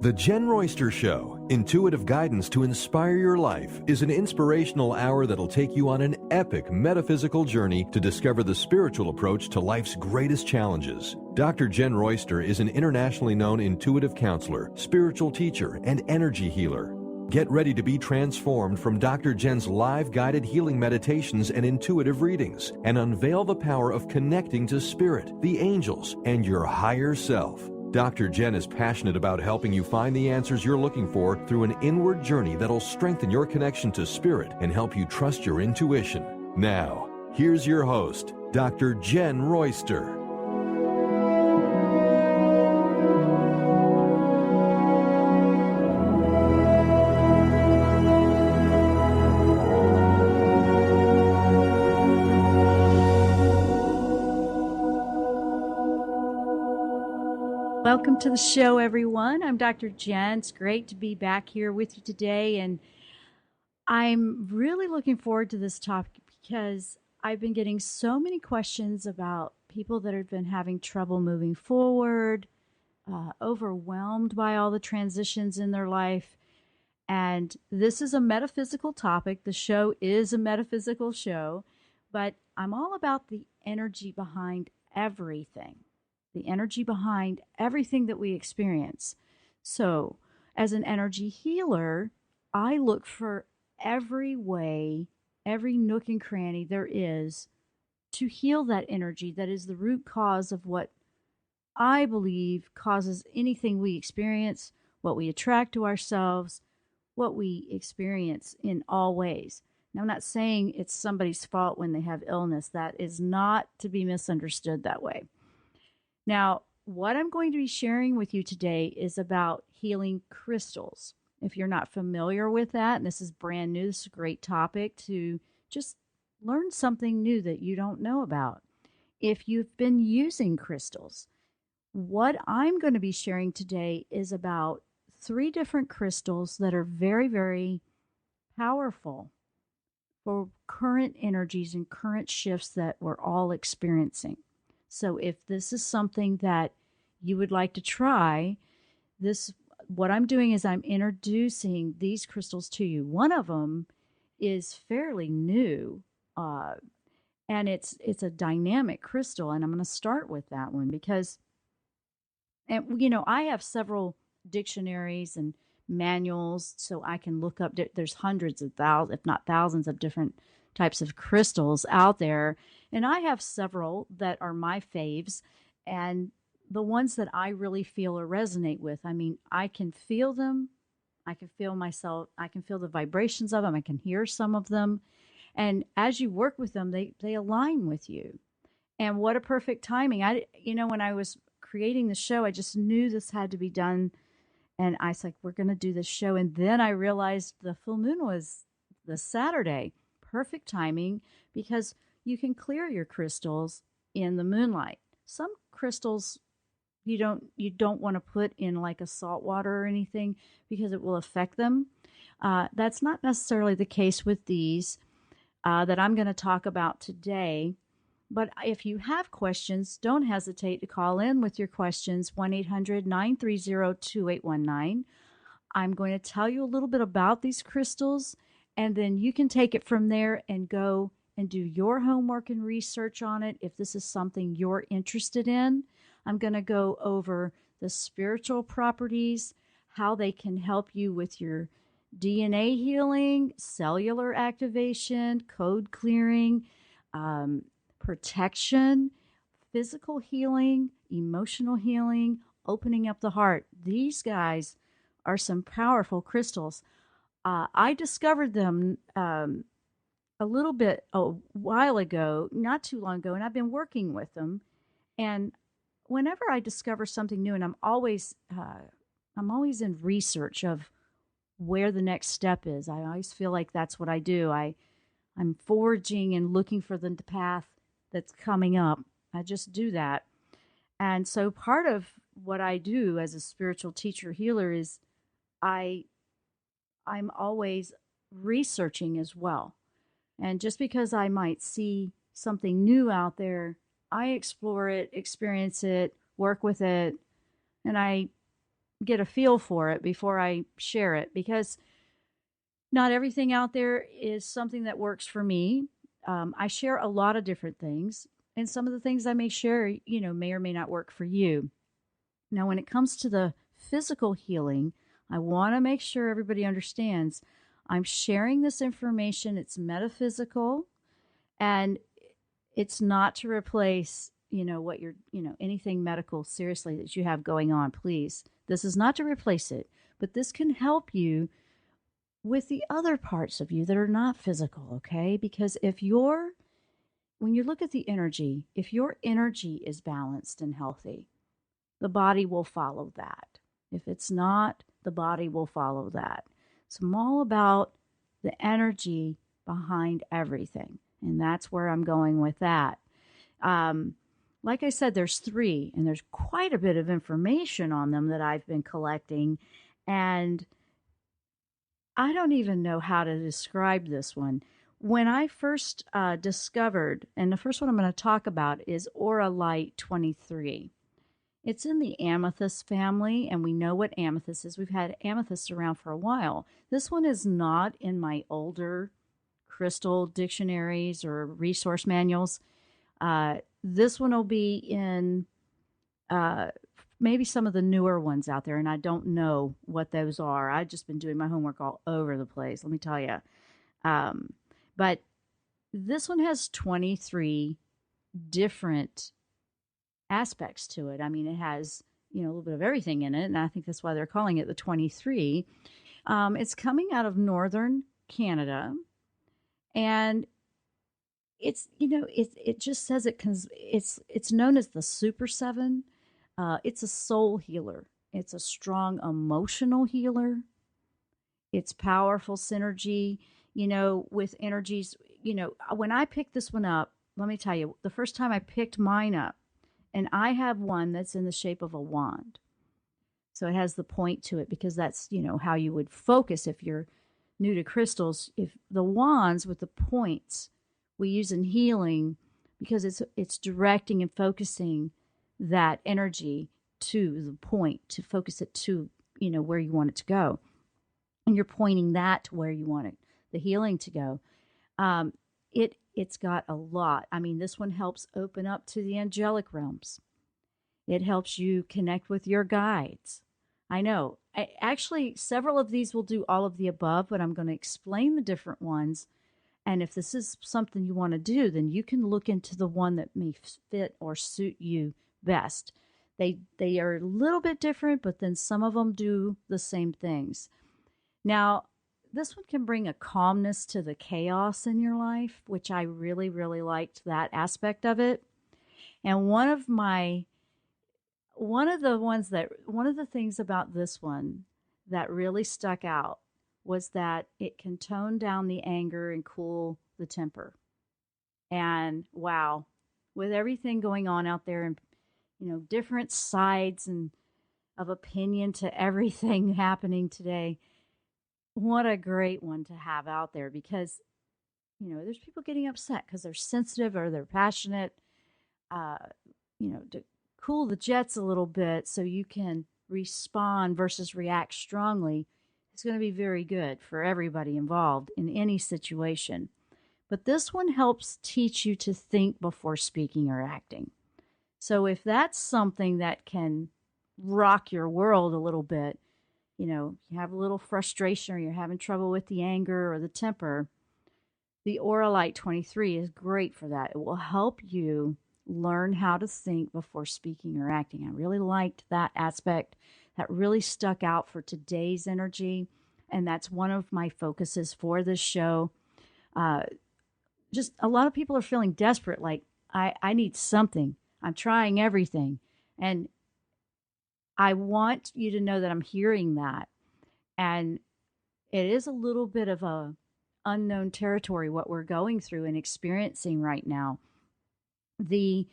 The Jen Royster Show, intuitive guidance to inspire your life, is an inspirational hour that'll take you on an epic metaphysical journey to discover the spiritual approach to life's greatest challenges. Dr. Jenn Royster is an internationally known intuitive counselor, spiritual teacher, and energy healer. Get ready to be transformed from Dr. Jenn's live guided healing meditations and intuitive readings, and unveil the power of connecting to spirit, the angels, and your higher self. Dr. Jenn is passionate about helping you find the answers you're looking for through an inward journey that'll strengthen your connection to spirit and help you trust your intuition. Now, here's your host, Dr. Jenn Royster. Welcome to the show, everyone. I'm Dr. Jenn. It's great to be back here with you today, and I'm really looking forward to this topic because I've been getting so many questions about people that have been having trouble moving forward, overwhelmed by all the transitions in their life, and this is a metaphysical topic. The show is a metaphysical show, but I'm all about the energy behind everything. The energy behind everything that we experience. So, as an energy healer, I look for every way, every nook and cranny there is to heal that energy that is the root cause of what I believe causes anything we experience, what we attract to ourselves, what we experience in all ways. Now, I'm not saying it's somebody's fault when they have illness. That is not to be misunderstood that way. Now, what I'm going to be sharing with you today is about healing crystals. If you're not familiar with that, and this is brand new, this is a great topic to just learn something new that you don't know about. If you've been using crystals, what I'm going to be sharing today is about 3 different crystals that are very, very powerful for current energies and current shifts that we're all experiencing. So if this is something that you would like to try, what I'm doing is I'm introducing these crystals to you. One of them is fairly new, and it's a dynamic crystal, and I'm going to start with that one because, I have several dictionaries and manuals, so I can look up. There's hundreds of thousands, if not thousands, of different types of crystals out there, and I have several that are my faves, and the ones that I really feel or resonate with. I mean, I can feel them, I can feel myself, I can feel the vibrations of them, I can hear some of them, and as you work with them, they align with you. And what a perfect timing! When I was creating the show, I just knew this had to be done, and I was like, we're going to do this show, and then I realized the full moon was the Saturday. Perfect timing because you can clear your crystals in the moonlight. Some crystals you don't want to put in like a salt water or anything because it will affect them. That's not necessarily the case with these that I'm going to talk about today. But if you have questions, don't hesitate to call in with your questions, 1-800-930-2819. I'm going to tell you a little bit about these crystals, and then you can take it from there and go and do your homework and research on it if this is something you're interested in. I'm going to go over the spiritual properties, how they can help you with your DNA healing, cellular activation, code clearing, protection, physical healing, emotional healing, opening up the heart. These guys are some powerful crystals. I discovered them a while ago, not too long ago, and I've been working with them. And whenever I discover something new, and I'm always in research of where the next step is. I always feel like that's what I do. I'm foraging and looking for the path that's coming up. I just do that. And so part of what I do as a spiritual teacher healer is I'm always researching as well. And just because I might see something new out there, I explore it, experience it, work with it, and I get a feel for it before I share it, because not everything out there is something that works for me. I share a lot of different things, and some of the things I may share, may or may not work for you. Now, when it comes to the physical healing, I want to make sure everybody understands I'm sharing this information. It's metaphysical, and it's not to replace, what you're, anything medical seriously that you have going on, please. This is not to replace it, but this can help you with the other parts of you that are not physical, okay? Because when you look at the energy, if your energy is balanced and healthy, the body will follow that. If it's not, the body will follow that. So I'm all about the energy behind everything. And that's where I'm going with that. Like I said, there's 3, and there's quite a bit of information on them that I've been collecting. And I don't even know how to describe this one. When I first discovered, and the first one I'm going to talk about is Aura Light 23. It's in the amethyst family, and we know what amethyst is. We've had amethyst around for a while. This one is not in my older crystal dictionaries or resource manuals. This one will be in maybe some of the newer ones out there, and I don't know what those are. I've just been doing my homework all over the place, let me tell you. But this one has 23 different aspects to it. I mean, it has, a little bit of everything in it, and I think that's why they're calling it the 23. It's coming out of northern Canada, and it's, it just says it's known as the Super 7. It's a soul healer. It's a strong emotional healer. It's powerful synergy, with energies. When I picked this one up, let me tell you, the first time I picked mine up, and I have one that's in the shape of a wand. So it has the point to it, because that's, how you would focus if you're new to crystals. If the wands with the points we use in healing, because it's directing and focusing that energy to the point, to focus it to, where you want it to go. And you're pointing that to where you want it, the healing to go. It's got a lot. I mean, this one helps open up to the angelic realms. It helps you connect with your guides. I know. Actually, several of these will do all of the above, but I'm going to explain the different ones. And if this is something you want to do, then you can look into the one that may fit or suit you best. They are a little bit different, but then some of them do the same things. Now, this one can bring a calmness to the chaos in your life, which I really, really liked that aspect of it. And one of the things about this one that really stuck out was that it can tone down the anger and cool the temper. And wow, with everything going on out there, and different sides and of opinion to everything happening today, what a great one to have out there, because there's people getting upset because they're sensitive or they're passionate. To cool the jets a little bit so you can respond versus react strongly, is going to be very good for everybody involved in any situation. But this one helps teach you to think before speaking or acting. So if that's something that can rock your world a little bit, you have a little frustration or you're having trouble with the anger or the temper, the Aura Light 23 is great for that. It will help you learn how to think before speaking or acting. I really liked that aspect. That really stuck out for today's energy, and that's one of my focuses for this show. Just a lot of people are feeling desperate, like, I need something. I'm trying everything. And I want you to know that I'm hearing that. And it is a little bit of a unknown territory, what we're going through and experiencing right now. The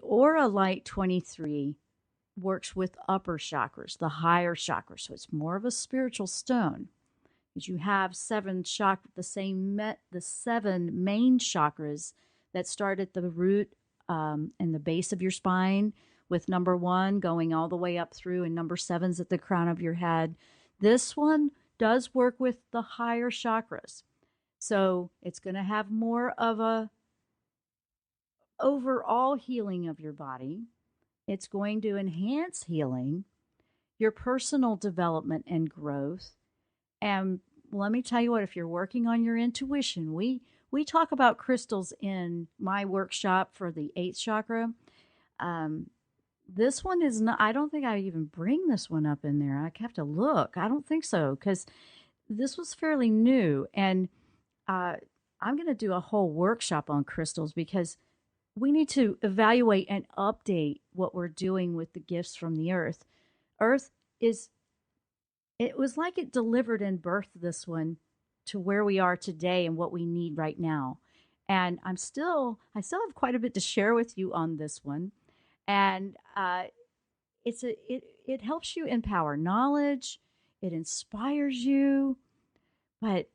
Aura Light 23 works with upper chakras, the higher chakras. So it's more of a spiritual stone. Because you have 7 chakras, the 7 main chakras that start at the root and the base of your spine, with number 1 going all the way up through, and number 7's at the crown of your head. This one does work with the higher chakras. So it's going to have more of a overall healing of your body. It's going to enhance healing, your personal development and growth. And let me tell you what, if you're working on your intuition, we talk about crystals in my workshop for the 8th chakra. This one is not, I don't think I even bring this one up in there. I have to look. I don't think so, because this was fairly new. And I'm going to do a whole workshop on crystals, because we need to evaluate and update what we're doing with the gifts from the earth. Earth is, it was like it delivered and birthed this one to where we are today and what we need right now. And I still have quite a bit to share with you on this one. And it helps you empower knowledge. It inspires you. But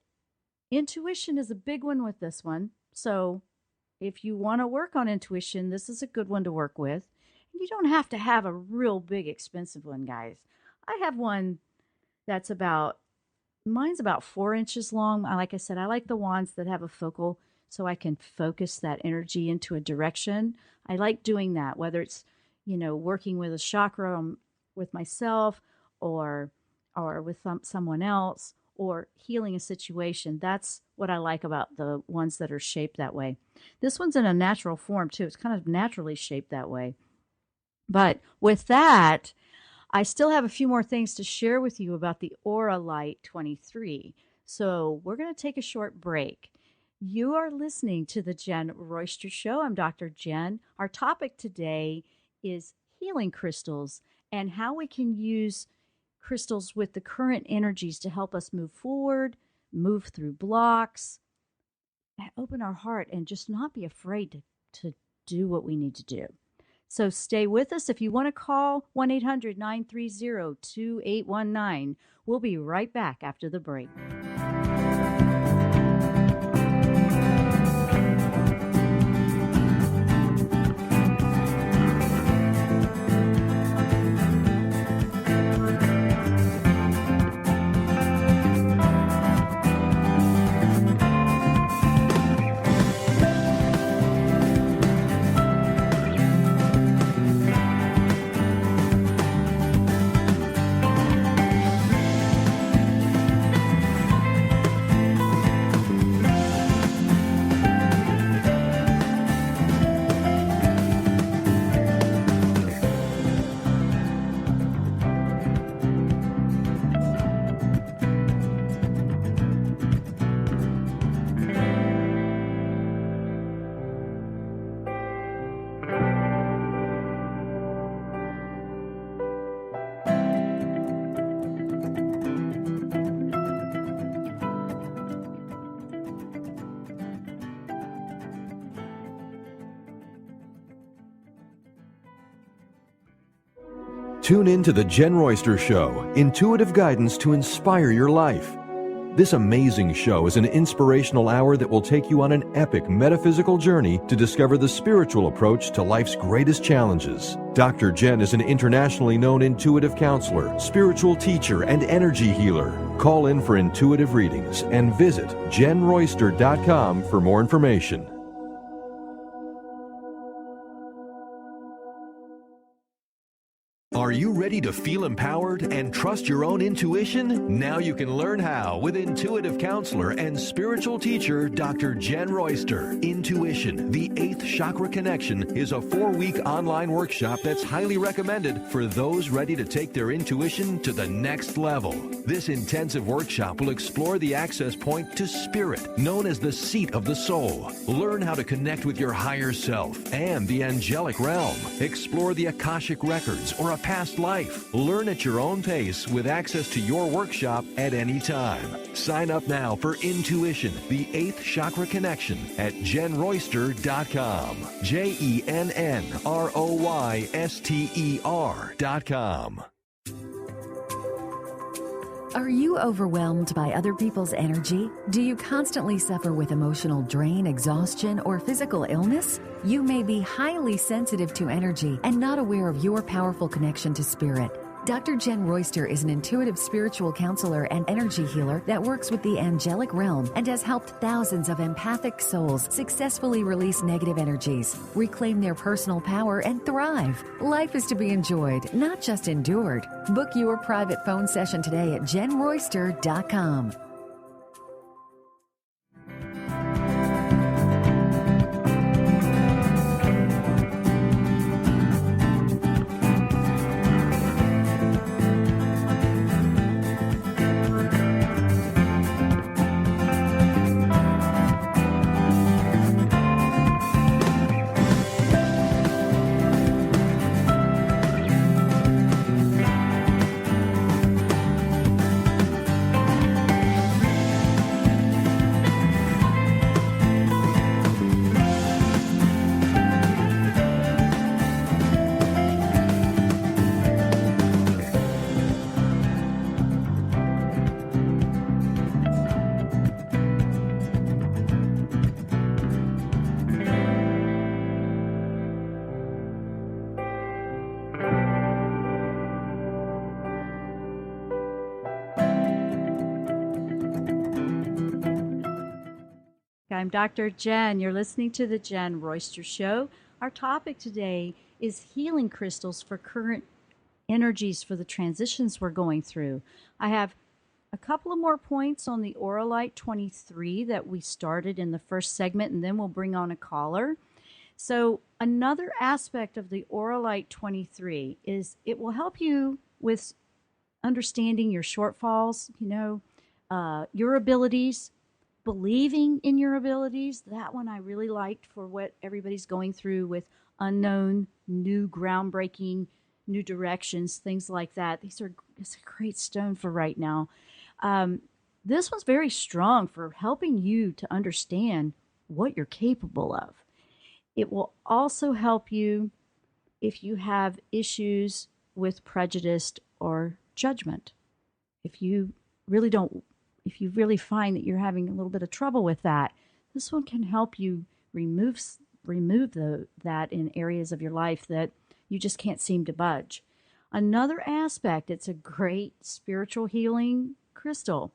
intuition is a big one with this one. So if you want to work on intuition, this is a good one to work with. And you don't have to have a real big, expensive one, guys. I have one that's mine's about 4 inches long. Like I said, I like the wands that have a focal, so I can focus that energy into a direction. I like doing that, whether it's, working with a chakra with myself or with someone else, or healing a situation. That's what I like about the ones that are shaped that way. This one's in a natural form too. It's kind of naturally shaped that way. But with that, I still have a few more things to share with you about the Aura Light 23. So we're going to take a short break. You are listening to the Jenn Royster Show. I'm Dr. Jenn. Our topic today is healing crystals and how we can use crystals with the current energies to help us move forward, move through blocks, open our heart, and just not be afraid to do what we need to do. So stay with us. If you want to call 1-800-930-2819. We'll be right back after the break. Tune in to the Jenn Royster Show, intuitive guidance to inspire your life. This amazing show is an inspirational hour that will take you on an epic metaphysical journey to discover the spiritual approach to life's greatest challenges. Dr. Jenn is an internationally known intuitive counselor, spiritual teacher, and energy healer. Call in for intuitive readings and visit JennRoyster.com for more information. Are you ready to feel empowered and trust your own intuition? Now you can learn how with intuitive counselor and spiritual teacher Dr. Jenn Royster. Intuition, the 8th Chakra Connection, is a 4-week online workshop that's highly recommended for those ready to take their intuition to the next level. This intensive workshop will explore the access point to spirit, known as the seat of the soul. Learn how to connect with your higher self and the angelic realm. Explore the Akashic records or a past life. Learn at your own pace with access to your workshop at any time. Sign up now for Intuition, the 8th Chakra Connection at JennRoyster.com. JennRoyster.com. Are you overwhelmed by other people's energy? Do you constantly suffer with emotional drain, exhaustion, or physical illness? You may be highly sensitive to energy and not aware of your powerful connection to spirit. Dr. Jenn Royster is an intuitive spiritual counselor and energy healer that works with the angelic realm and has helped thousands of empathic souls successfully release negative energies, reclaim their personal power, and thrive. Life is to be enjoyed, not just endured. Book your private phone session today at jenroyster.com. I'm Dr. Jenn. You're listening to The Jenn Royster Show. Our topic today is healing crystals for current energies for the transitions we're going through. I have a couple of more points on the Auralite 23 that we started in the first segment, and then we'll bring on a caller. So another aspect of the Auralite 23 is it will help you with understanding your shortfalls, your abilities, believing in your abilities. That one I really liked for what everybody's going through with unknown, new, groundbreaking, new directions, things like that. It's a great stone for right now. This one's very strong for helping you to understand what you're capable of. It will also help you if you have issues with prejudice or judgment. If you really find that you're having a little bit of trouble with that, this one can help you remove that in areas of your life that you just can't seem to budge. Another aspect, it's a great spiritual healing crystal.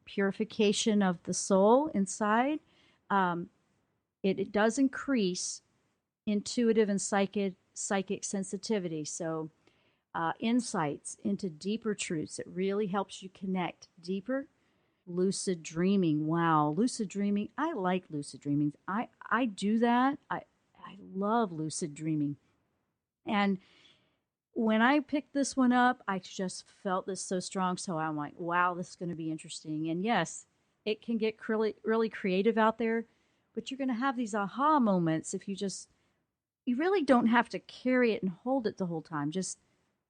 Purification of the soul inside. It does increase intuitive and psychic sensitivity. So insights into deeper truths. It really helps you connect deeper. Lucid dreaming. Wow. Lucid dreaming. I like lucid dreaming. I do that. I love lucid dreaming. And when I picked this one up, I just felt this so strong. So I'm like, wow, this is going to be interesting. And yes, it can get really, really creative out there, but you're going to have these aha moments if you really don't have to carry it and hold it the whole time. Just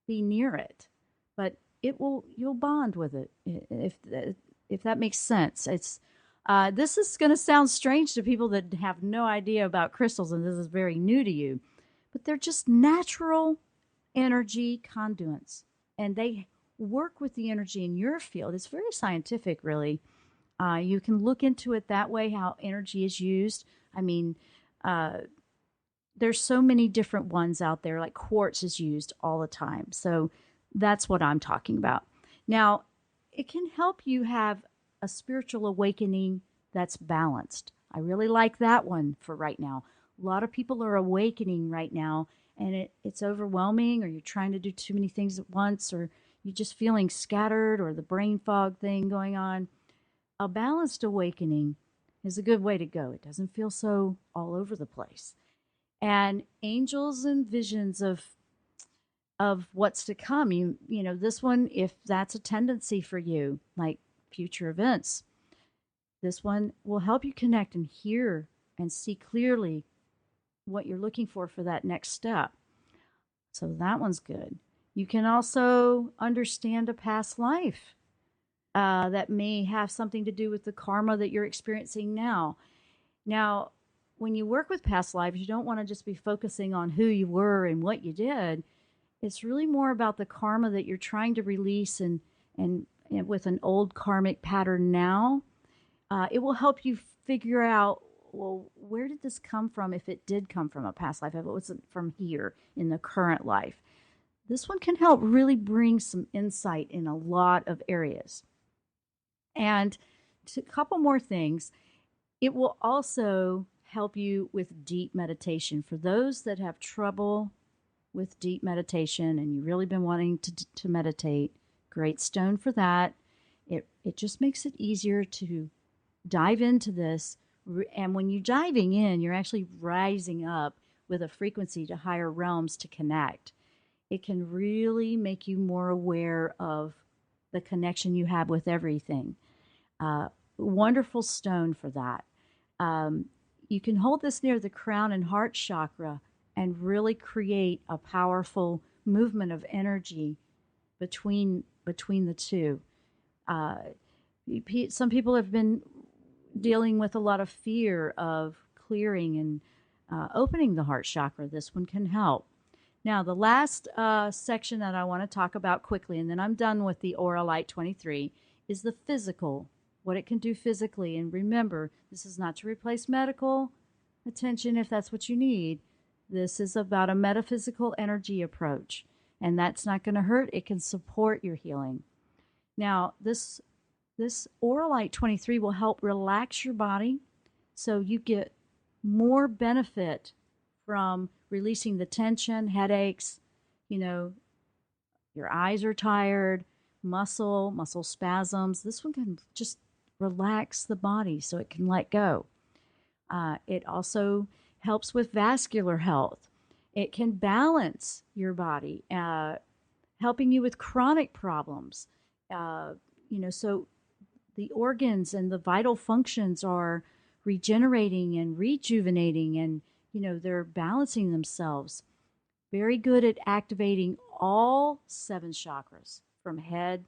be near it, but you'll bond with it if that makes sense. It's this is going to sound strange to people that have no idea about crystals, and this is very new to you, but they're just natural energy conduits, and they work with the energy in your field. It's very scientific, really. You can look into it that way, how energy is used. I mean, there's so many different ones out there, like quartz is used all the time. So that's what I'm talking about. Now, it can help you have a spiritual awakening that's balanced. I really like that one for right now. A lot of people are awakening right now, and it's overwhelming, or you're trying to do too many things at once, or you're just feeling scattered, or the brain fog thing going on. A balanced awakening is a good way to go. It doesn't feel so all over the place. And angels and visions of what's to come. You know, this one, if that's a tendency for you, like future events, this one will help you connect and hear and see clearly what you're looking for that next step. So that one's good. You can also understand a past life that may have something to do with the karma that you're experiencing now. Now, when you work with past lives, you don't want to just be focusing on who you were and what you did. It's really more about the karma that you're trying to release, and with an old karmic pattern now. It will help you figure out well, where did this come from if it did come from a past life, if it wasn't from here in the current life? This one can help really bring some insight in a lot of areas. And a couple more things, it will also help you with deep meditation. For those that have trouble with deep meditation and you've really been wanting to meditate, great stone for that. It just makes it easier to dive into this. And when you're diving in, you're actually rising up with a frequency to higher realms to connect. It can really make you more aware of the connection you have with everything. Wonderful stone for that. You can hold this near the crown and heart chakra and really create a powerful movement of energy between the two. Some people have been dealing with a lot of fear of clearing and opening the heart chakra. This one can help. Now, the last section that I want to talk about quickly, and then I'm done with the Aura Light 23, is the physical, what it can do physically. And remember, this is not to replace medical attention if that's what you need. This is about a metaphysical energy approach, and that's not going to hurt. It can support your healing. Now, this Aura Light 23 will help relax your body so you get more benefit from releasing the tension, headaches, your eyes are tired, muscle spasms. This one can just relax the body so it can let go. It also helps with vascular health. It can balance your body, helping you with chronic problems. So the organs and the vital functions are regenerating and rejuvenating, and they're balancing themselves. Very good at activating all 7 chakras from head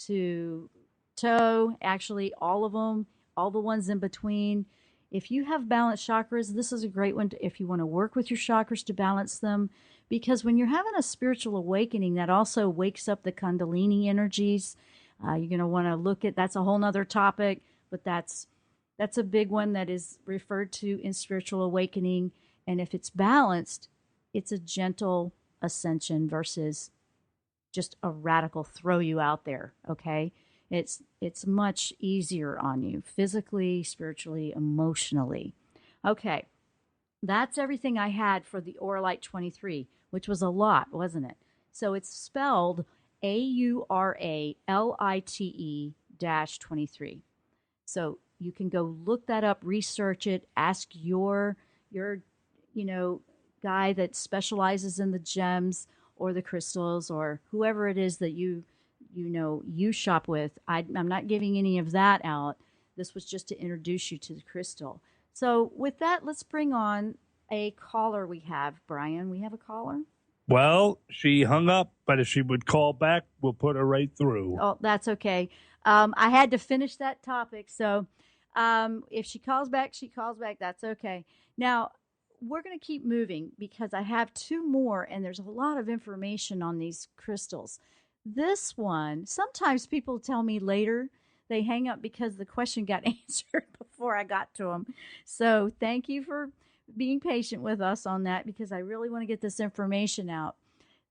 to toe, actually all of them, all the ones in between. If you have balanced chakras, this is a great one if you want to work with your chakras to balance them, because when you're having a spiritual awakening, that also wakes up the Kundalini energies. You're going to want to look at, that's a whole nother topic, but that's a big one that is referred to in spiritual awakening. And if it's balanced, it's a gentle ascension versus just a radical throw you out there, okay? It's much easier on you physically, spiritually, emotionally. Okay, that's everything I had for the Aura Light 23, which was a lot, wasn't it? So it's spelled AURALITE-23. So you can go look that up, research it, ask your guy that specializes in the gems or the crystals or whoever it is that you shop with. I'm not giving any of that out. This was just to introduce you to the crystal. So with that, let's bring on a caller we have. Brian, we have a caller? Well, she hung up, but if she would call back, we'll put her right through. Oh, that's okay. I had to finish that topic. So if she calls back, she calls back. That's okay. Now, we're going to keep moving because I have 2 more, and there's a lot of information on these crystals. This one, sometimes people tell me later they hang up because the question got answered before I got to them. So thank you for being patient with us on that, because I really want to get this information out.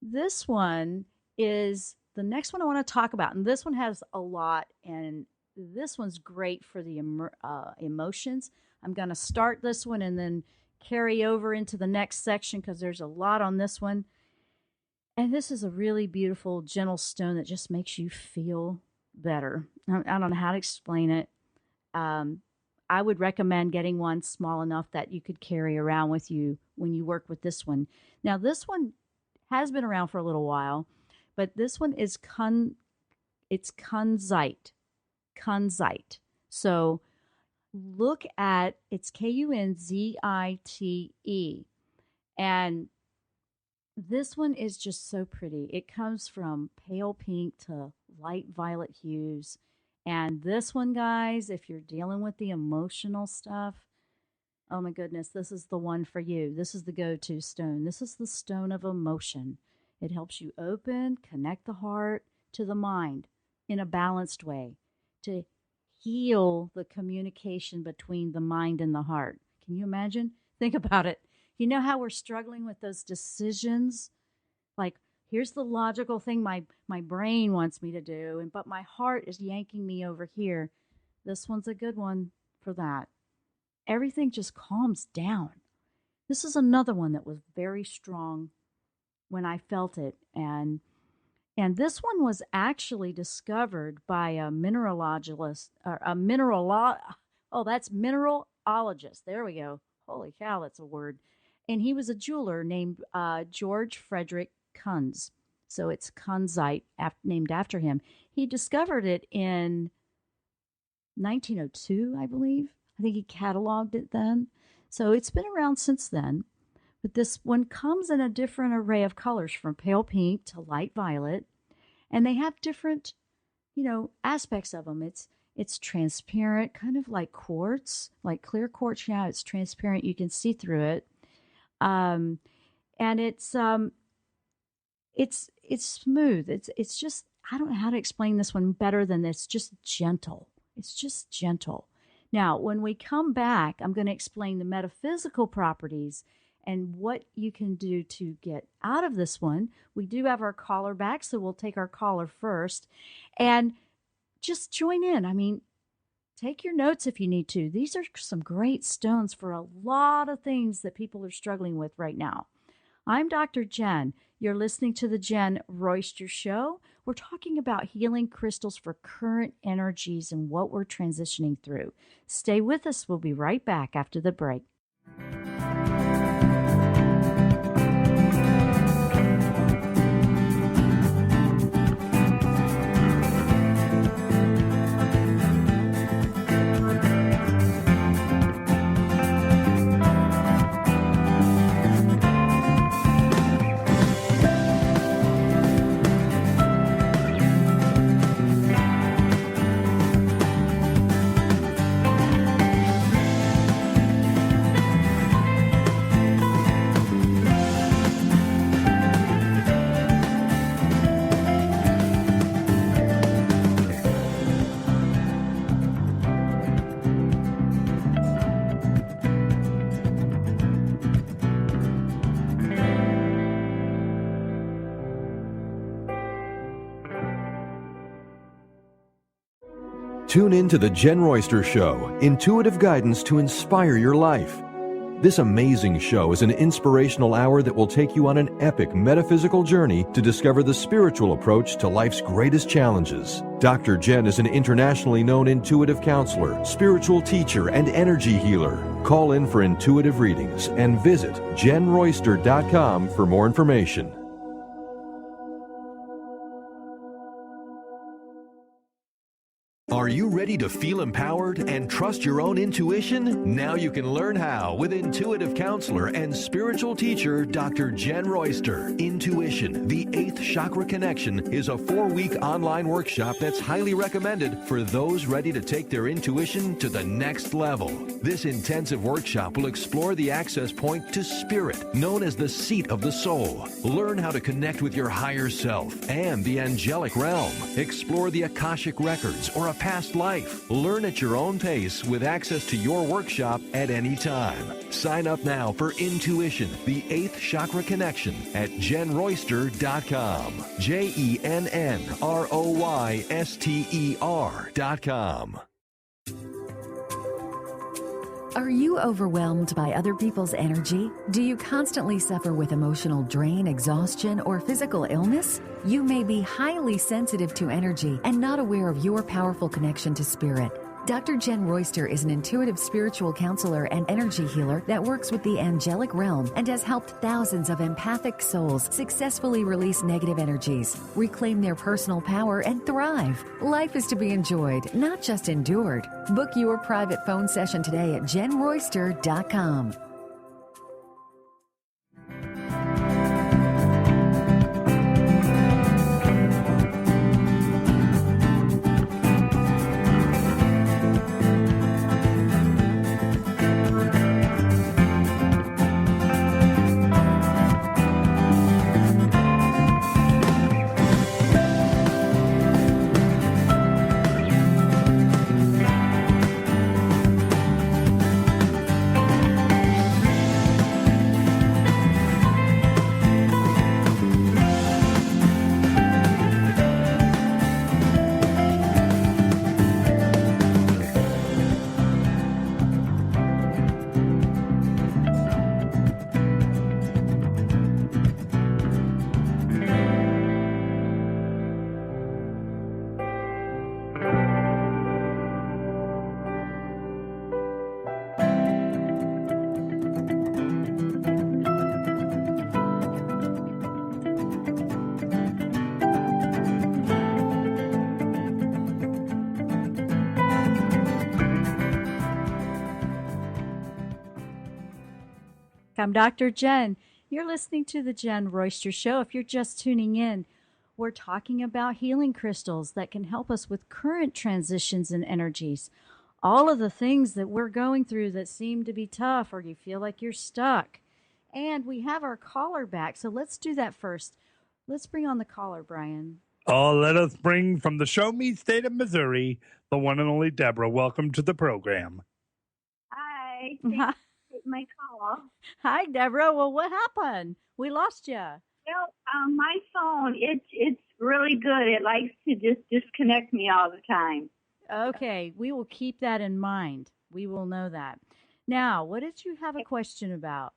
This one is the next one I want to talk about, and this one has a lot, and this one's great for the emotions. I'm going to start this one and then carry over into the next section because there's a lot on this one. And this is a really beautiful, gentle stone that just makes you feel better. I don't know how to explain it. I would recommend getting one small enough that you could carry around with you when you work with this one. Now, this one has been around for a little while, but this one is it's kunzite. Kunzite. So look at, it's Kunzite. And this one is just so pretty. It comes from pale pink to light violet hues. And this one, guys, if you're dealing with the emotional stuff, oh my goodness, this is the one for you. This is the go-to stone. This is the stone of emotion. It helps you open, connect the heart to the mind in a balanced way to heal the communication between the mind and the heart. Can you imagine? Think about it. You know how we're struggling with those decisions? Like, here's the logical thing my brain wants me to do, but my heart is yanking me over here. This one's a good one for that. Everything just calms down. This is another one that was very strong when I felt it. And this one was actually discovered by a mineralologist, that's mineralologist. There we go. Holy cow, that's a word. And he was a jeweler named George Frederick Kunz. So it's Kunzite, named after him. He discovered it in 1902, I believe. I think he cataloged it then. So it's been around since then. But this one comes in a different array of colors, from pale pink to light violet. And they have different, aspects of them. It's transparent, kind of like quartz, like clear quartz. Yeah, it's transparent. You can see through it. And it's smooth. It's just, I don't know how to explain this one better than this. Just gentle. It's just gentle. Now, when we come back, I'm going to explain the metaphysical properties and what you can do to get out of this one. We do have our caller back, so we'll take our caller first. And just join in. I mean, take your notes if you need to. These are some great stones for a lot of things that people are struggling with right now. I'm Dr. Jenn. You're listening to the Jenn Royster Show. We're talking about healing crystals for current energies and what we're transitioning through. Stay with us. We'll be right back after the break. Tune in to the Jenn Royster Show, intuitive guidance to inspire your life. This amazing show is an inspirational hour that will take you on an epic metaphysical journey to discover the spiritual approach to life's greatest challenges. Dr. Jenn is an internationally known intuitive counselor, spiritual teacher, and energy healer. Call in for intuitive readings and visit JennRoyster.com for more information. Are you ready to feel empowered and trust your own intuition? Now you can learn how with intuitive counselor and spiritual teacher Dr. Jenn Royster. Intuition, the 8th Chakra Connection, is a 4-week online workshop that's highly recommended for those ready to take their intuition to the next level. This intensive workshop will explore the access point to spirit, known as the seat of the soul. Learn how to connect with your higher self and the angelic realm. Explore the Akashic records or a past life. Learn at your own pace with access to your workshop at any time. Sign up now for Intuition, the 8th Chakra Connection at JennRoyster.com. JennRoyster.com. Are you overwhelmed by other people's energy? Do you constantly suffer with emotional drain, exhaustion, or physical illness? You may be highly sensitive to energy and not aware of your powerful connection to spirit. Dr. Jenn Royster is an intuitive spiritual counselor and energy healer that works with the angelic realm and has helped thousands of empathic souls successfully release negative energies, reclaim their personal power, and thrive. Life is to be enjoyed, not just endured. Book your private phone session today at JennRoyster.com. I'm Dr. Jenn. You're listening to the Jenn Royster Show. If you're just tuning in, we're talking about healing crystals that can help us with current transitions and energies. All of the things that we're going through that seem to be tough or you feel like you're stuck. And we have our caller back, so let's do that first. Let's bring on the caller, Brian. Oh, let us bring from the Show Me State of Missouri, the one and only Deborah. Welcome to the program. Hi. Thanks for taking my call. Hi, Deborah. Well, what happened? We lost you. Well, my phone, it's really good. It likes to just disconnect me all the time. Okay, we will keep that in mind. We will know that. Now, what did you have a question about?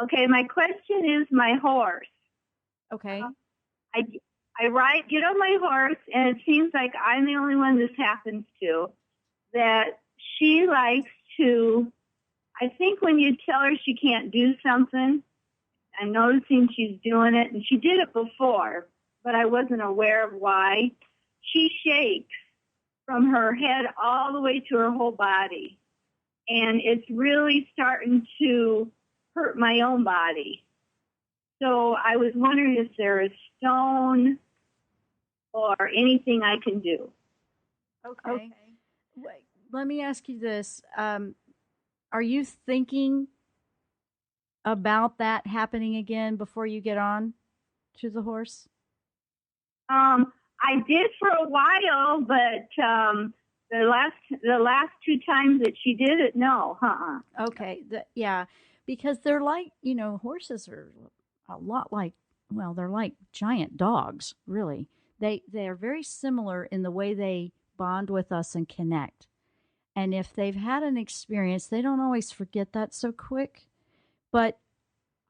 Okay, my question is my horse. Okay. I get on my horse, and it seems like I'm the only one this happens to, that she likes to, I think when you tell her she can't do something, I'm noticing she's doing it, and she did it before, but I wasn't aware of why. She shakes from her head all the way to her whole body, and it's really starting to hurt my own body. So I was wondering if there is stone or anything I can do. Okay. Wait, let me ask you this. Are you thinking about that happening again before you get on to the horse? I did for a while, but the last two times that she did it, no. Okay. Yeah, because they're like, horses are a lot like, well, they're like giant dogs, really. They are very similar in the way they bond with us and connect. And if they've had an experience, they don't always forget that so quick. But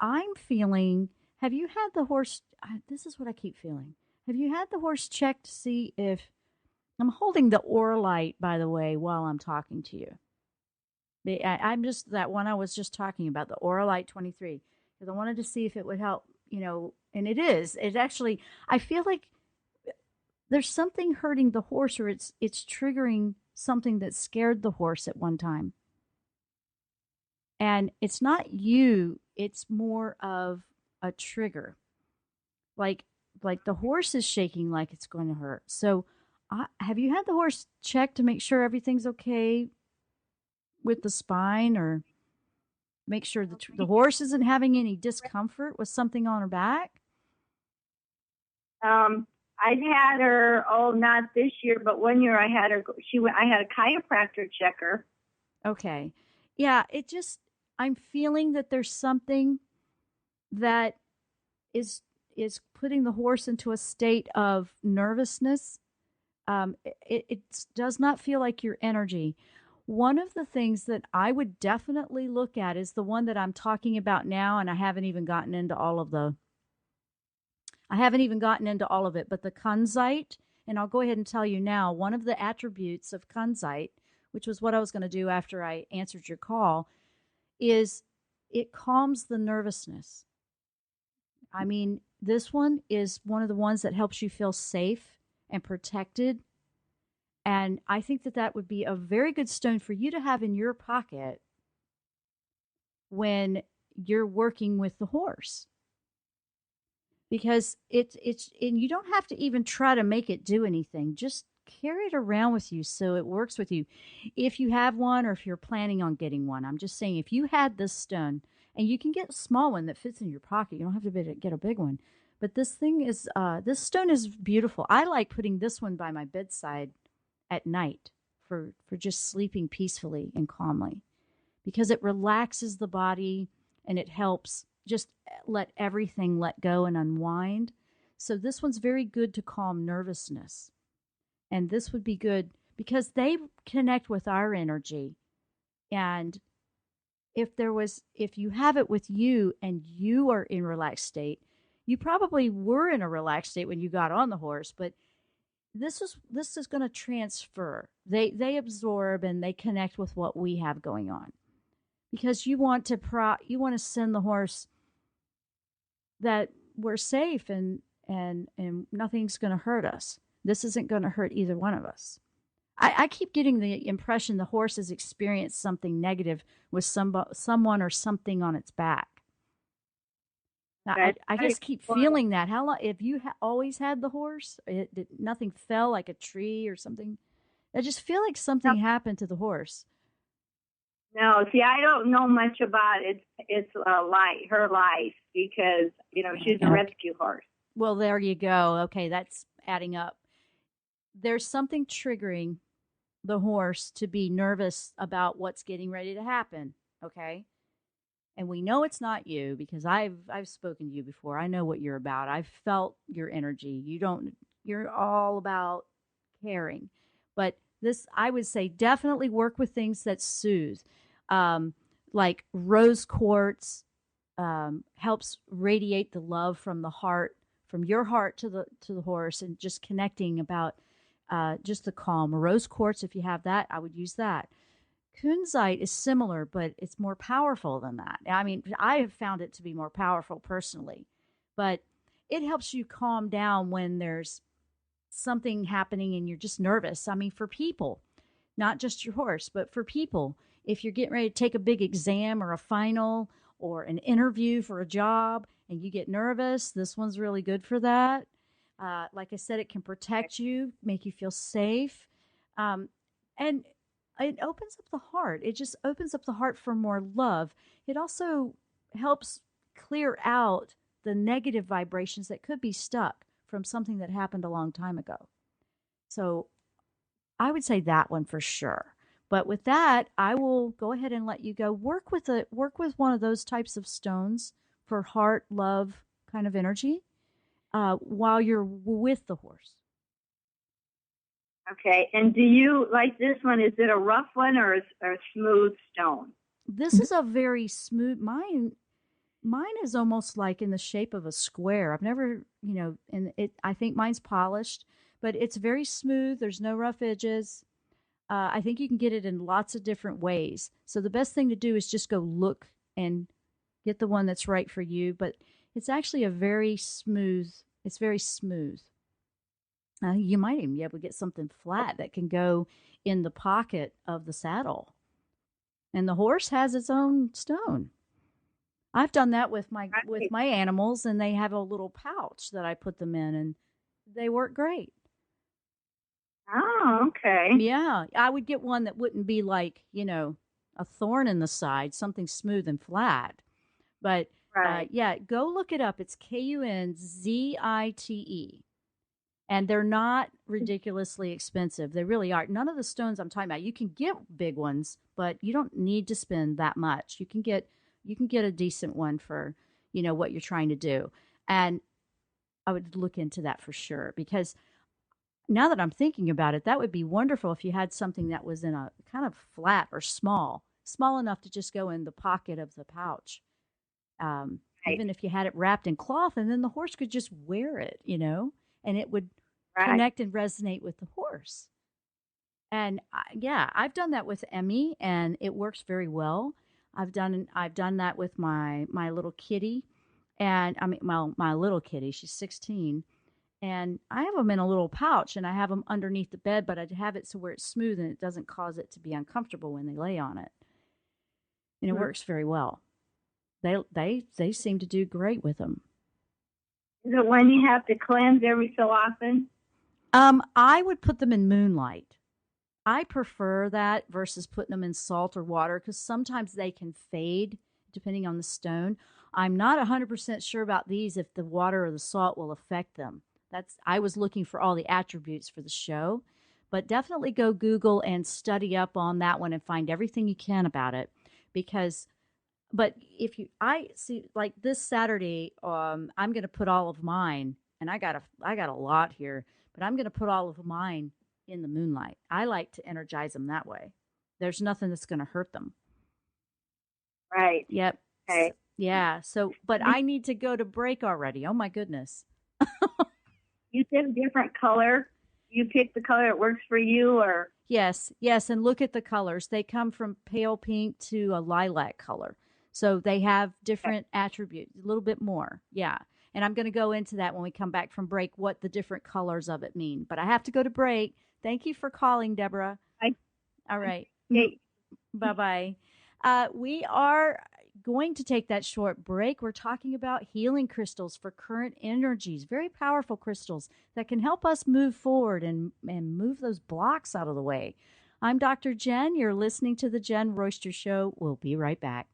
I'm feeling, have you had the horse, this is what I keep feeling. Have you had the horse check to see if, I'm holding the Oralite, by the way, while I'm talking to you. I'm just, that one I was just talking about, the Oralite 23. Because I wanted to see if it would help, and it is. It actually, I feel like there's something hurting the horse, or it's triggering something that scared the horse at one time. And it's not you, it's more of a trigger. Like the horse is shaking like it's going to hurt. So have you had the horse check to make sure everything's okay with the spine, or make sure the horse isn't having any discomfort with something on her back? I've had her, not this year, but one year I had her, I had a chiropractor check her. Okay. Yeah, I'm feeling that there's something that is putting the horse into a state of nervousness. It does not feel like your energy. One of the things that I would definitely look at is the one that I'm talking about now, and I haven't even gotten into all of it, but the kunzite, and I'll go ahead and tell you now, one of the attributes of kunzite, which was what I was going to do after I answered your call, is it calms the nervousness. I mean, this one is one of the ones that helps you feel safe and protected. And I think that would be a very good stone for you to have in your pocket when you're working with the horse. Because it's and you don't have to even try to make it do anything. Just carry it around with you so it works with you. If you have one, or if you're planning on getting one, I'm just saying, if you had this stone, and you can get a small one that fits in your pocket, you don't have to get a big one. But this stone is beautiful. I like putting this one by my bedside at night for just sleeping peacefully and calmly, because it relaxes the body and it helps just let everything let go and unwind. So this one's very good to calm nervousness. And this would be good because they connect with our energy. And if you have it with you and you are in relaxed state, you probably were in a relaxed state when you got on the horse, but this is going to transfer. They absorb and they connect with what we have going on, because you want to send the horse that we're safe and nothing's going to hurt us. This isn't going to hurt either one of us. I keep getting the impression the horse has experienced something negative with someone or something on its back. Now, That's I very just keep important. feeling that. How long? If you always had the horse, nothing fell like a tree or something. I just feel like No, something happened to the horse. no, see, I don't know much about her life because she's a Okay. rescue horse. Well, there you go. Okay, that's adding up. There's something triggering the horse to be nervous about what's getting ready to happen. Okay. And we know it's not you because I've spoken to you before. I know what you're about. I've felt your energy. You're all about caring. But this, I would say, definitely work with things that soothe. Um, like rose quartz helps radiate the love from the heart, from your heart to the horse, and just connecting about just the calm. Rose quartz, if you have that, I would use that. Kunzite is similar, but it's more powerful than that. I mean, I have found it to be more powerful personally, but it helps you calm down when there's something happening and you're just nervous. I mean, for people, not just your horse, but for people, if you're getting ready to take a big exam or a final or an interview for a job and you get nervous, this one's really good for that. Like I said, it can protect you, make you feel safe. Um, and it opens up the heart. It just opens up the heart for more love. It also helps clear out the negative vibrations that could be stuck from something that happened a long time ago. So I would say that one for sure. But with that, I will go ahead and let you go. Work with one of those types of stones for heart, love kind of energy while you're with the horse. Okay, and do you like this one? Is it a rough one or a smooth stone? This is a very smooth. Mine is almost like in the shape of a square. I've never, and it. I think mine's polished, but it's very smooth. There's no rough edges. I think you can get it in lots of different ways. So the best thing to do is just go look and get the one that's right for you. But it's actually a very smooth. It's very smooth. You might even be able to get something flat that can go in the pocket of the saddle. And the horse has its own stone. I've done that with Right. my animals, and they have a little pouch that I put them in, and they work great. Oh, okay. Yeah, I would get one that wouldn't be like a thorn in the side, something smooth and flat. But Right. yeah, go look it up. It's Kunzite, and they're not ridiculously expensive. They really are. None of the stones I'm talking about. You can get big ones, but you don't need to spend that much. You can get a decent one for what you're trying to do. And I would look into that for sure because now that I'm thinking about it, that would be wonderful if you had something that was in a kind of flat or small enough to just go in the pocket of the pouch. Right. Even if you had it wrapped in cloth, and then the horse could just wear it, and it would Right. connect and resonate with the horse. And yeah, I've done that with Emmy, and it works very well. I've done that with my little kitty, and I mean, my little kitty. She's 16, and I have them in a little pouch, and I have them underneath the bed, but I have it so where it's smooth and it doesn't cause it to be uncomfortable when they lay on it, and it Hmm. works very well. They seem to do great with them. Is it one you have to cleanse every so often? I would put them in moonlight. I prefer that versus putting them in salt or water because sometimes they can fade depending on the stone. I'm not 100% sure about these if the water or the salt will affect them. I was looking for all the attributes for the show, but definitely go Google and study up on that one and find everything you can about it because but if you I see like this Saturday I'm going to put all of mine and I got a lot here, but I'm going to put all of mine in the moonlight. I like to energize them that way. There's nothing that's going to hurt them. Right. Yep. Okay. Yeah. So, but I need to go to break already. Oh my goodness. You pick a different color. You pick the color that works for you, or Yes, yes, and look at the colors. They come from pale pink to a lilac color. So they have different attributes, a little bit more. Yeah. And I'm going to go into that when we come back from break, what the different colors of it mean. But I have to go to break. Thank you for calling, Deborah. All right. Okay. Bye-bye. We are going to take that short break. We're talking about healing crystals for current energies, very powerful crystals that can help us move forward and move those blocks out of the way. I'm Dr. Jenn. You're listening to The Jenn Royster Show. We'll be right back.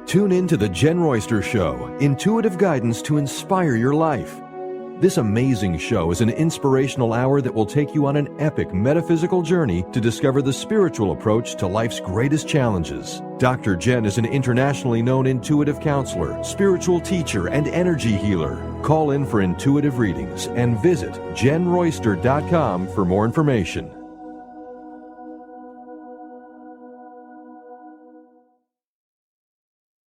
Tune in to The Jenn Royster Show, intuitive guidance to inspire your life. This amazing show is an inspirational hour that will take you on an epic metaphysical journey to discover the spiritual approach to life's greatest challenges. Dr. Jenn is an internationally known intuitive counselor, spiritual teacher, and energy healer. Call in for intuitive readings and visit JennRoyster.com for more information.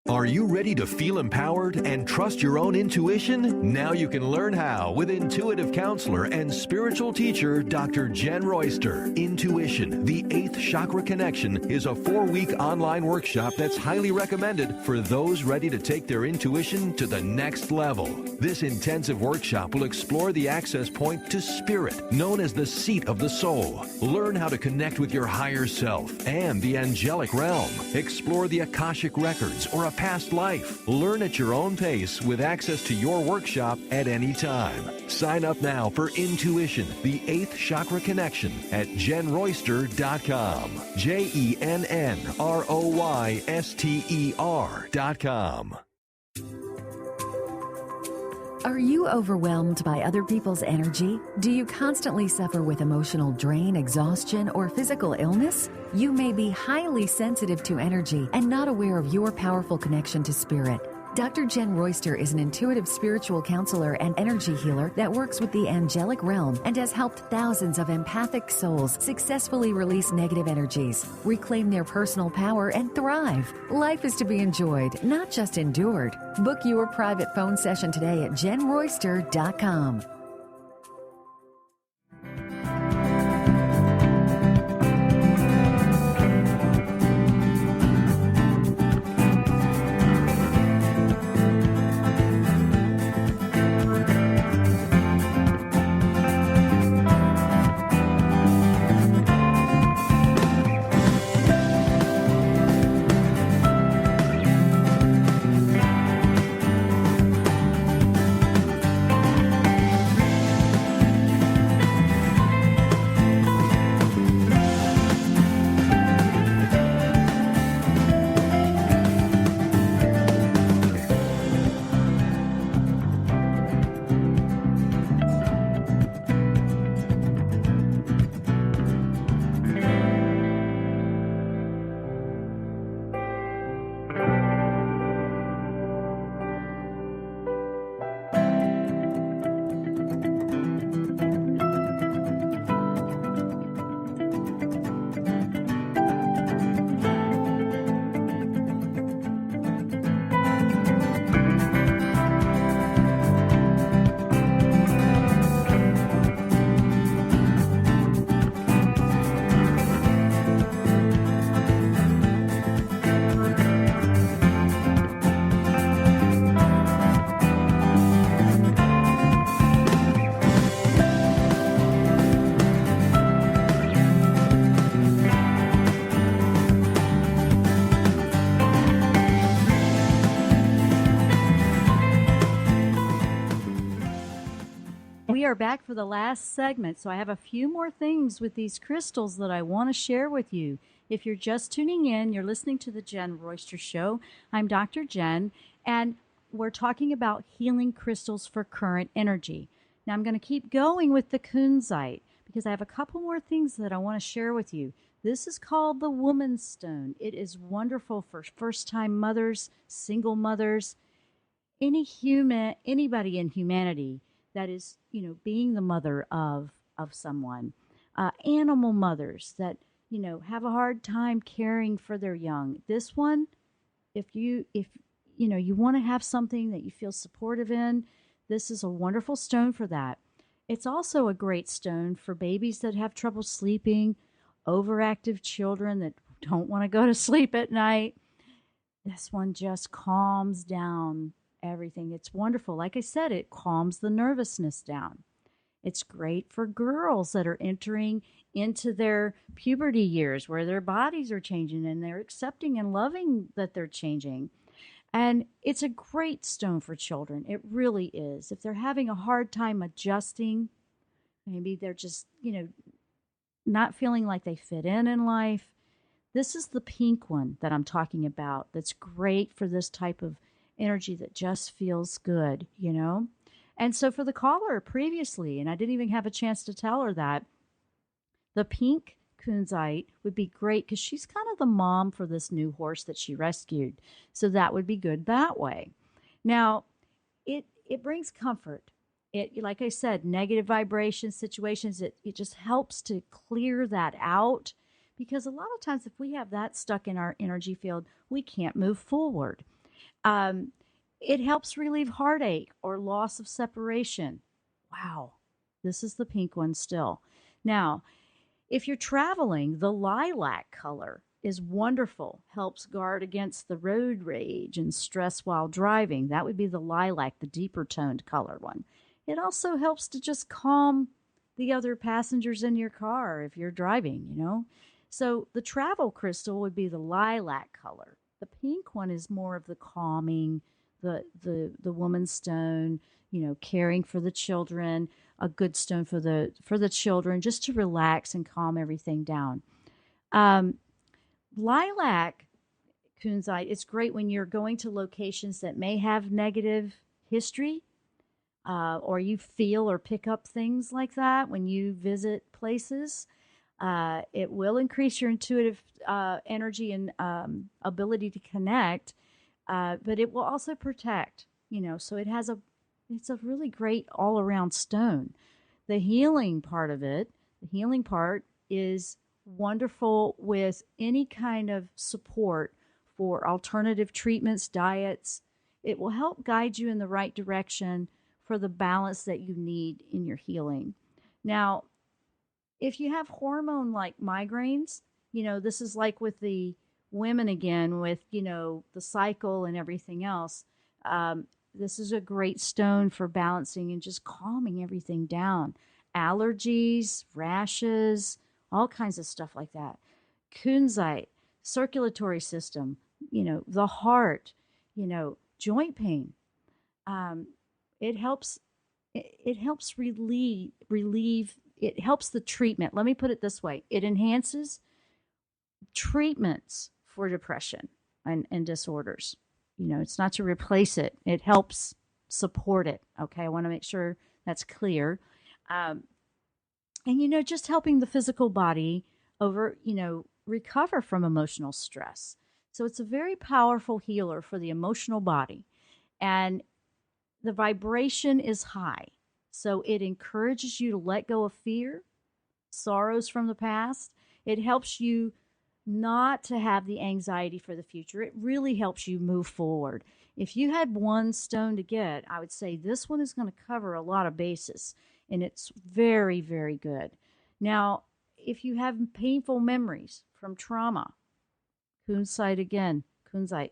Are you ready to feel empowered and trust your own intuition? Now you can learn how with intuitive counselor and spiritual teacher Dr. Jenn Royster. Intuition, the 8th Chakra Connection, is a 4-week online workshop that's highly recommended for those ready to take their intuition to the next level. This intensive workshop will explore the access point to spirit, known as the seat of the soul. Learn how to connect with your higher self and the angelic realm. Explore the Akashic records or a past life. Learn at your own pace with access to your workshop at any time. Sign up now for Intuition, the 8th Chakra Connection at JennRoyster.com. JennRoyster.com. Are you overwhelmed by other people's energy? Do you constantly suffer with emotional drain, exhaustion, or physical illness? You may be highly sensitive to energy and not aware of your powerful connection to spirit. Dr. Jenn Royster is an intuitive spiritual counselor and energy healer that works with the angelic realm and has helped thousands of empathic souls successfully release negative energies, reclaim their personal power, and thrive. Life is to be enjoyed, not just endured. Book your private phone session today at JennRoyster.com. We are back for the last segment, so I have a few more things with these crystals that I want to share with you. If you're just tuning in, you're listening to the Jenn Royster Show. I'm Dr. Jenn, and we're talking about healing crystals for current energy. Now, I'm going to keep going with the kunzite because I have a couple more things that I want to share with you. This is called the Woman's Stone. It is wonderful for first-time mothers, single mothers, anybody in humanity that is, being the mother of someone, animal mothers that, have a hard time caring for their young. This one, if you want to have something that you feel supportive in, this is a wonderful stone for that. It's also a great stone for babies that have trouble sleeping, overactive children that don't want to go to sleep at night. This one just calms down everything. It's wonderful. Like I said, it calms the nervousness down. It's great for girls that are entering into their puberty years where their bodies are changing and they're accepting and loving that they're changing. And it's a great stone for children. It really is. If they're having a hard time adjusting, maybe they're just, not feeling like they fit in life. This is the pink one that I'm talking about that's great for this type of energy that just feels good. And so for the caller previously, and I didn't even have a chance to tell her that, the pink kunzite would be great because she's kind of the mom for this new horse that she rescued. So that would be good that way. Now, it brings comfort. It, like I said, negative vibration situations, it just helps to clear that out, because a lot of times if we have that stuck in our energy field, we can't move forward. It helps relieve heartache or loss of separation. Wow, this is the pink one still. Now, if you're traveling, the lilac color is wonderful. Helps guard against the road rage and stress while driving. That would be the lilac, the deeper toned color one. It also helps to just calm the other passengers in your car if you're driving. So the travel crystal would be the lilac color. The pink one is more of the calming, the woman's stone, caring for the children, a good stone for the children, just to relax and calm everything down. Lilac kunzite, it's great when you're going to locations that may have negative history, or you feel or pick up things like that when you visit places. It will increase your intuitive energy and ability to connect, but it will also protect. So it's a really great all around stone. The healing part is wonderful with any kind of support for alternative treatments, diets. It will help guide you in the right direction for the balance that you need in your healing. Now, if you have hormone like migraines, this is like with the women again, with, the cycle and everything else. This is a great stone for balancing and just calming everything down. Allergies, rashes, all kinds of stuff like that. Kunzite, circulatory system, the heart, joint pain. It helps. It helps relieve. It helps the treatment. Let me put it this way: it enhances treatments for depression and disorders. It's not to replace it. It helps support it. Okay, I want to make sure that's clear. And just helping the physical body recover from emotional stress. So it's a very powerful healer for the emotional body. And the vibration is high. So it encourages you to let go of fear, sorrows from the past. It helps you not to have the anxiety for the future. It really helps you move forward. If you had one stone to get, I would say this one is going to cover a lot of bases, and it's very, very good. Now, if you have painful memories from trauma, kunzite,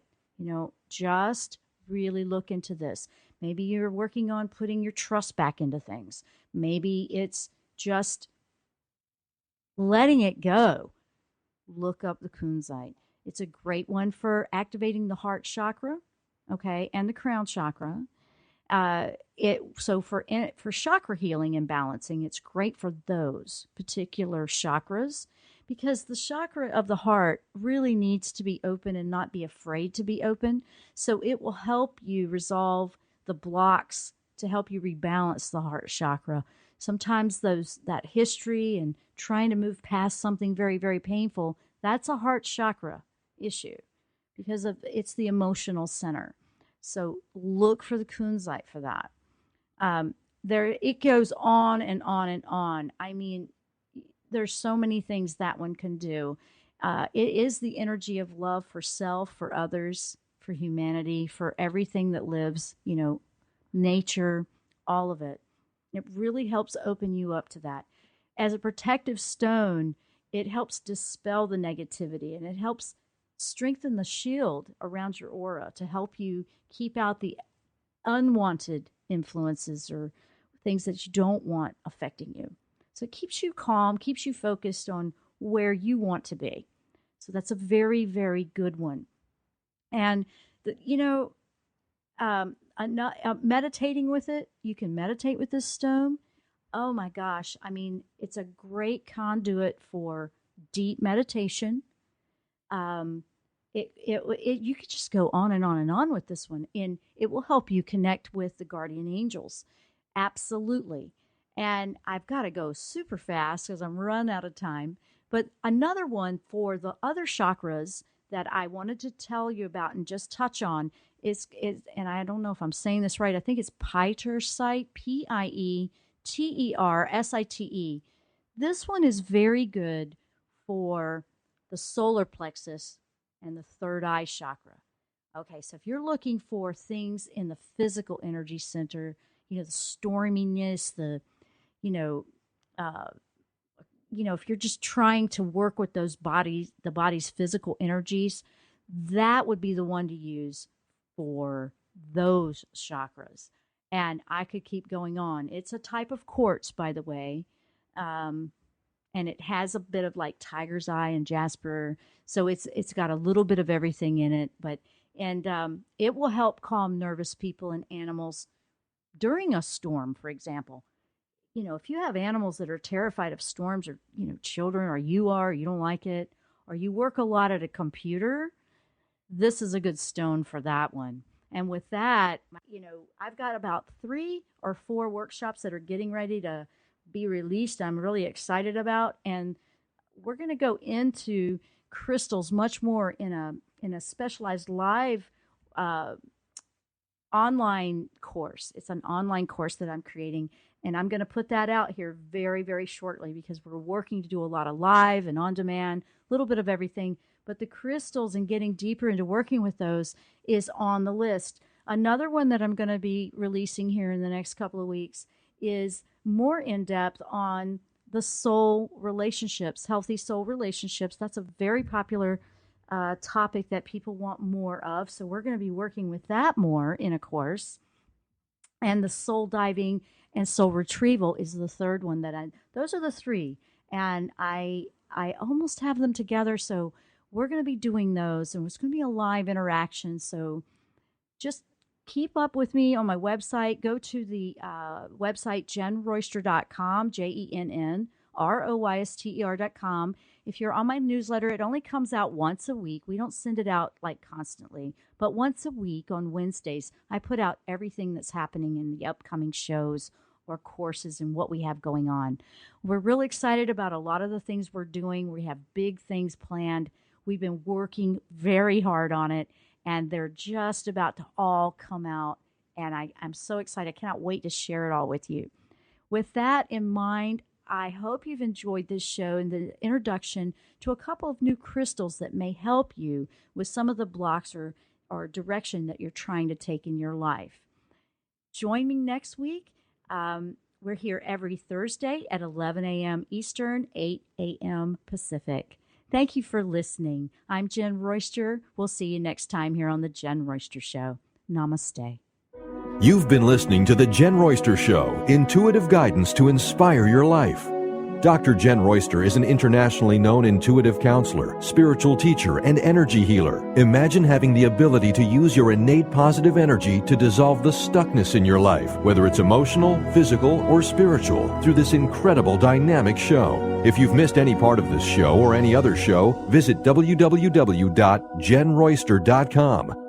just really look into this. Maybe you're working on putting your trust back into things. Maybe it's just letting it go. Look up the kunzite. It's a great one for activating the heart chakra, okay, and the crown chakra. For chakra healing and balancing, it's great for those particular chakras, because the chakra of the heart really needs to be open and not be afraid to be open. So it will help you resolve the blocks to help you rebalance the heart chakra. Sometimes that history and trying to move past something very, very painful, that's a heart chakra issue because it's the emotional center. So look for the kunzite for that. It goes on and on and on. I mean, there's so many things that one can do. It is the energy of love for self, for others, for humanity, for everything that lives, nature, all of it. It really helps open you up to that. As a protective stone, it helps dispel the negativity, and it helps strengthen the shield around your aura to help you keep out the unwanted influences or things that you don't want affecting you. So it keeps you calm, keeps you focused on where you want to be. So that's a very, very good one. And, meditating with it, you can meditate with this stone. Oh my gosh. I mean, it's a great conduit for deep meditation. You could just go on and on and on with this one, and it will help you connect with the guardian angels. Absolutely. And I've got to go super fast because I'm run out of time. But another one for the other chakras that I wanted to tell you about and just touch on is and I don't know if I'm saying this right. I think it's Pietersite, Pietersite. This one is very good for the solar plexus and the third eye chakra. Okay, so if you're looking for things in the physical energy center, the storminess, if you're just trying to work with the body's physical energies, that would be the one to use for those chakras. And I could keep going on. It's a type of quartz, by the way. And it has a bit of like tiger's eye and jasper. So it's got a little bit of everything in it, and it will help calm nervous people and animals during a storm, for example. If you have animals that are terrified of storms, or, children, or you don't like it, or you work a lot at a computer, this is a good stone for that one. And with that, I've got about 3 or 4 workshops that are getting ready to be released. I'm really excited about, and we're going to go into crystals much more in a specialized live online course. It's an online course that I'm creating, and I'm going to put that out here very, very shortly because we're working to do a lot of live and on demand, a little bit of everything. But the crystals and getting deeper into working with those is on the list. Another one that I'm going to be releasing here in the next couple of weeks is more in depth on the soul relationships, healthy soul relationships. That's a very popular topic that people want more of. So we're going to be working with that more in a course. And the soul diving and soul retrieval is the third one those are the 3. And I almost have them together. So we're going to be doing those, and it's going to be a live interaction. So just keep up with me on my website. Go to the website, jennroyster.com, JENNROYSTER.com. If you're on my newsletter, it only comes out once a week. We don't send it out like constantly, but once a week on Wednesdays, I put out everything that's happening in the upcoming shows or courses and what we have going on. We're really excited about a lot of the things we're doing. We have big things planned. We've been working very hard on it, and they're just about to all come out. And I'm so excited. I cannot wait to share it all with you. With that in mind, I hope you've enjoyed this show and the introduction to a couple of new crystals that may help you with some of the blocks or direction that you're trying to take in your life. Join me next week. We're here every Thursday at 11 a.m. Eastern, 8 a.m. Pacific. Thank you for listening. I'm Jenn Royster. We'll see you next time here on The Jenn Royster Show. Namaste. You've been listening to The Jenn Royster Show, intuitive guidance to inspire your life. Dr. Jenn Royster is an internationally known intuitive counselor, spiritual teacher, and energy healer. Imagine having the ability to use your innate positive energy to dissolve the stuckness in your life, whether it's emotional, physical, or spiritual, through this incredible dynamic show. If you've missed any part of this show or any other show, visit www.jennroyster.com.